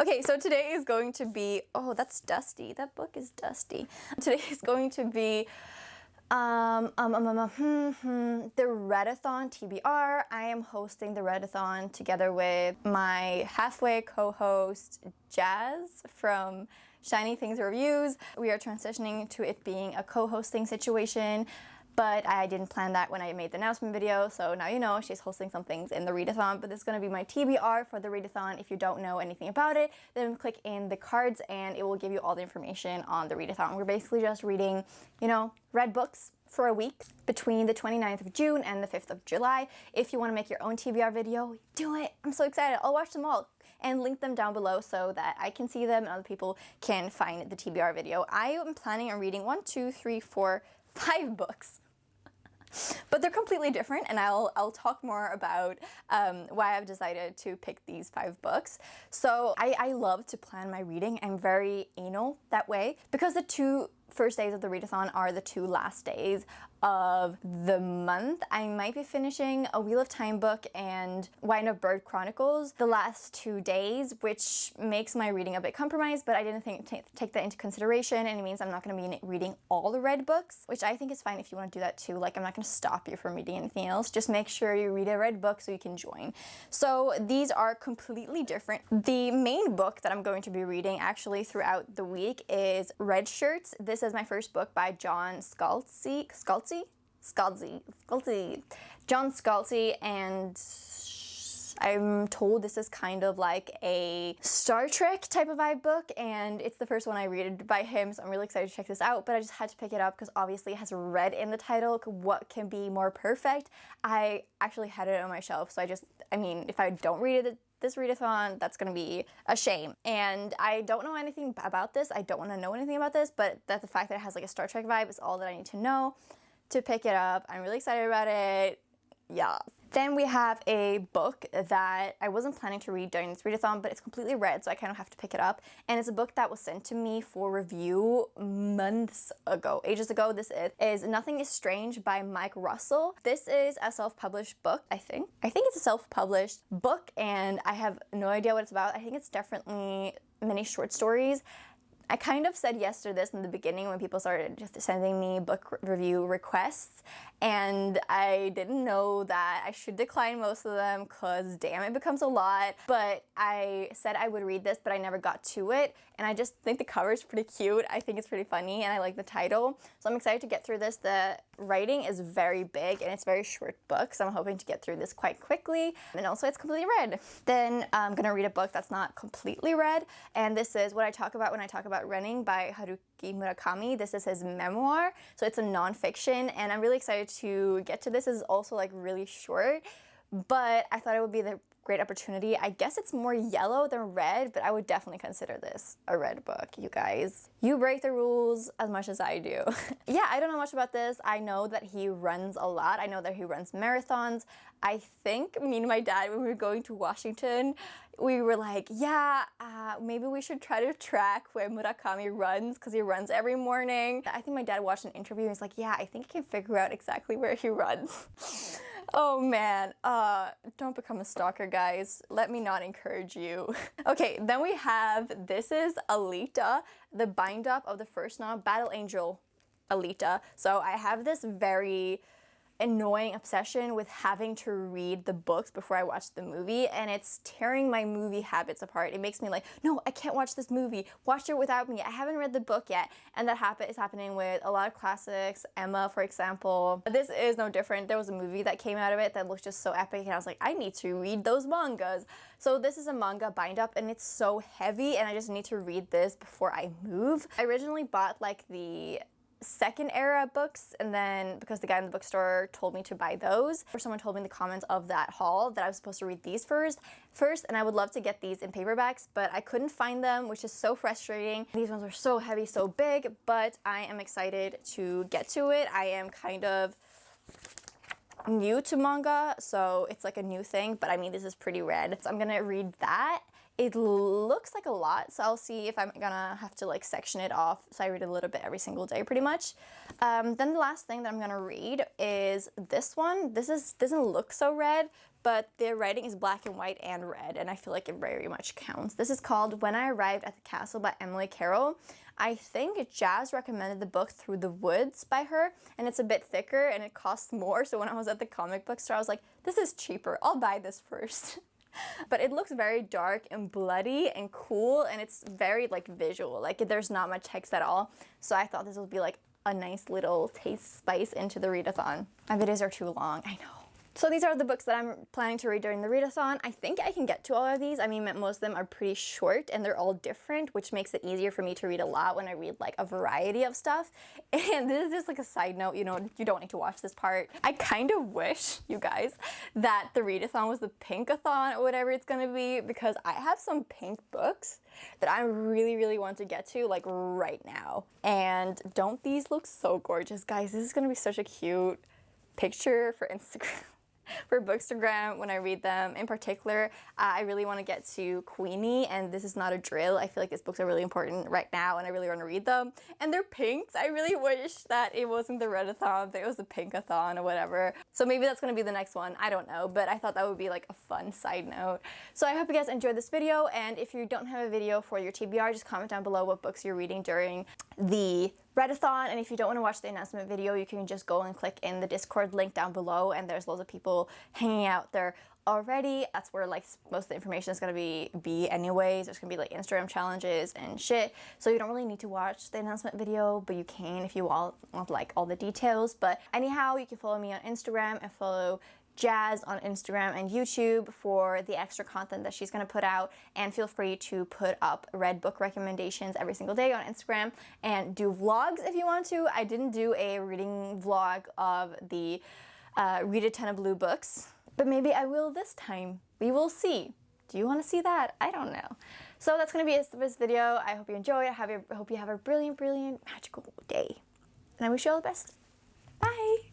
Okay, so today is going to be, oh, that's dusty. That book is dusty. Today is going to be the Red-athon TBR. I am hosting the Red-athon together with my halfway co-host Jazz from Shiny Things Reviews. We are transitioning to it being a co-hosting situation, but I didn't plan that when I made the announcement video, so now you know she's hosting some things in the readathon, but this is going to be my TBR for the readathon. If you don't know anything about it, then click in the cards and it will give you all the information on the readathon. We're basically just reading, you know, red books for a week between the 29th of June and the 5th of July. If you want to make your own TBR video, do it. I'm so excited. I'll watch them all and link them down below so that I can see them and other people can find the TBR video. I am planning on reading 5 books. But they're completely different, and I'll talk more about why I've decided to pick these 5 books. So I love to plan my reading. I'm very anal that way because the 2 first days of the readathon are the 2 last days of the month. I might be finishing a Wheel of Time book and Wine of Bird Chronicles the last 2 days, which makes my reading a bit compromised, but I didn't take that into consideration, and it means I'm not going to be reading all the red books, which I think is fine if you want to do that too. Like, I'm not going to stop you from reading anything else. Just make sure you read a red book so you can join. So these are completely different. The main book that I'm going to be reading actually throughout the week is Red Shirts. This is my first book by John Scalzi, John Scalzi, and I'm told this is kind of like a Star Trek type of vibe book, and it's the first one I read by him, so I'm really excited to check this out. But I just had to pick it up because obviously it has red in the title. What can be more perfect? I actually had it on my shelf, so I mean, if I don't read it this readathon, that's gonna be a shame. And I don't know anything about this. I don't want to know anything about this, but that the fact that it has like a Star Trek vibe is all that I need to know to pick it up. I'm really excited about it. Yeah. Then we have a book that I wasn't planning to read during this readathon, but it's completely red, so I kind of have to pick it up. And it's a book that was sent to me for review months ago, ages ago. This is Nothing is Strange by Mike Russell. This is a self-published book, I think. I think it's a self-published book, and I have no idea what it's about. I think it's definitely many short stories. I kind of said yes to this in the beginning when people started just sending me book review requests, and I didn't know that I should decline most of them because damn, it becomes a lot. But I said I would read this, but I never got to it, and I just think the cover is pretty cute. I think it's pretty funny, and I like the title, so I'm excited to get through this. The writing is very big, and it's a very short book, so I'm hoping to get through this quite quickly, and also it's completely red. Then I'm gonna read a book that's not completely red, and this is what I talk about when I talk about running by Haruki Murakami. This is his memoir, so it's a nonfiction, and I'm really excited to get to this. This is also like really short, but I thought it would be the great opportunity. I guess it's more yellow than red, but I would definitely consider this a red book, you guys. You break the rules as much as I do. Yeah, I don't know much about this. I know that he runs a lot. I know that he runs marathons. I think me and my dad, when we were going to Washington, we were like, yeah, maybe we should try to track where Murakami runs because he runs every morning. I think my dad watched an interview and he's like, yeah, I think I can figure out exactly where he runs. Oh man, don't become a stalker, guys. Let me not encourage you. Okay, then we have, this is Alita, the bind-up of the first novel, Battle Angel Alita. So I have this very annoying obsession with having to read the books before I watch the movie, and it's tearing my movie habits apart. It makes me like, no, I can't watch this movie. Watch it without me. I haven't read the book yet. And that habit is happening with a lot of classics. Emma, for example. This is no different. There was a movie that came out of it that looked just so epic, and I was like, I need to read those mangas. So this is a manga bind up, and it's so heavy, and I just need to read this before I move. I originally bought like the second era books, and then because the guy in the bookstore told me to buy those, or someone told me in the comments of that haul that I was supposed to read these first, and I would love to get these in paperbacks, but I couldn't find them, which is so frustrating. These ones are so heavy, so big, but I am excited to get to it. I am kind of new to manga, so it's like a new thing, but I mean, this is pretty red. So I'm gonna read that It looks like a lot, so I'll see if I'm gonna have to like section it off so I read a little bit every single day pretty much. Then the last thing that I'm gonna read is this one. Doesn't look so red, but the writing is black and white and red, and I feel like it very much counts. This is called When I Arrived at the Castle by Emily Carroll. I think Jazz recommended the book Through the Woods by her, and it's a bit thicker and it costs more, so when I was at the comic book store I was like, this is cheaper, I'll buy this first. But it looks very dark and bloody and cool, and it's very like visual, like there's not much text at all, so I thought this would be like a nice little taste spice into the readathon. My videos are too long, I know. So these are the books that I'm planning to read during the readathon. I think I can get to all of these. I mean, most of them are pretty short and they're all different, which makes it easier for me to read a lot when I read like a variety of stuff. And this is just like a side note, you know, you don't need to watch this part. I kind of wish, you guys, that the readathon was the pinkathon or whatever it's gonna be, because I have some pink books that I really, really want to get to like right now. And don't these look so gorgeous, guys? This is gonna be such a cute picture for Instagram. For Bookstagram when I read them. In particular, I really want to get to Queenie and This Is Not a Drill. I feel like these books are really important right now and I really want to read them. And they're pinks. I really wish that it wasn't the Red-athon, that it was the pinkathon or whatever. So maybe that's going to be the next one. I don't know, but I thought that would be like a fun side note. So I hope you guys enjoyed this video, and if you don't have a video for your TBR, just comment down below what books you're reading during the Red-athon, and if you don't want to watch the announcement video, you can just go and click in the Discord link down below, and there's loads of people hanging out there already. That's where like most of the information is going to be anyways. There's going to be like Instagram challenges and shit, so you don't really need to watch the announcement video, but you can if you want like all the details. But anyhow, you can follow me on Instagram and follow Jazz on Instagram and YouTube for the extra content that she's going to put out, and feel free to put up read book recommendations every single day on Instagram and do vlogs if you want to. I didn't do a reading vlog of the Read a Ton of Blue books, but maybe I will this time. We will see. Do you want to see that? I don't know. So that's going to be it for this video. I hope you enjoy it. I hope you have a brilliant, brilliant, magical day. And I wish you all the best. Bye!